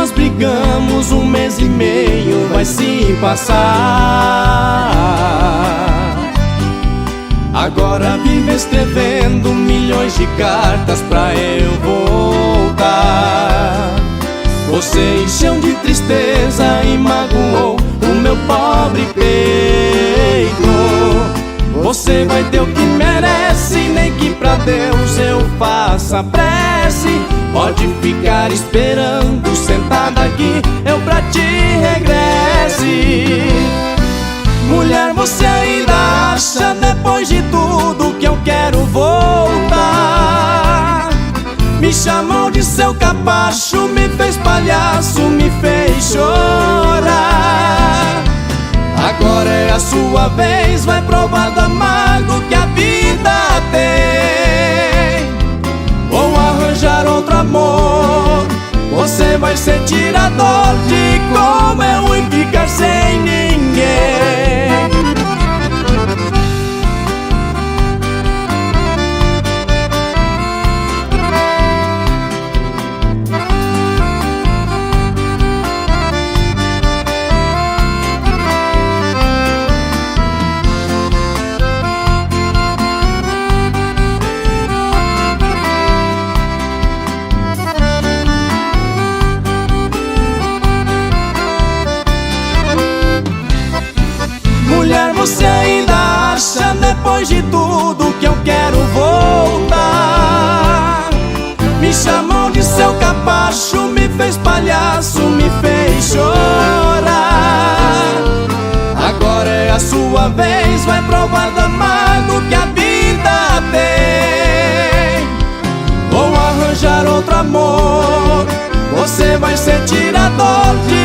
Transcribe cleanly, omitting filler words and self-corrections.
nós brigamos, 1 mês e meio vai se passar. Agora vive escrevendo milhões de cartas pra eu voltar. Você encheu de tristeza e magoou o meu pobre peito. Você vai ter o que merece, nem que pra Deus eu faça prece. Pode ficar esperando, sentada aqui, eu pra ti regresse. Mulher, você ainda acha, depois de tudo, que eu quero voltar? Me chamou de seu capacho, me fez palhaço, me fez chorar. Agora é a sua vez, vai provar do amargo que a vida tem. Vou arranjar outro amor, você vai sentir a dor de como é ruim ficar sem ninguém. Mulher, você ainda acha, depois de tudo, que eu quero voltar? Me chamou de seu capacho, me fez palhaço, me fez chorar. Agora é a sua vez, vai provar do amargo que a vida tem. Vou arranjar outro amor, você vai sentir a dor de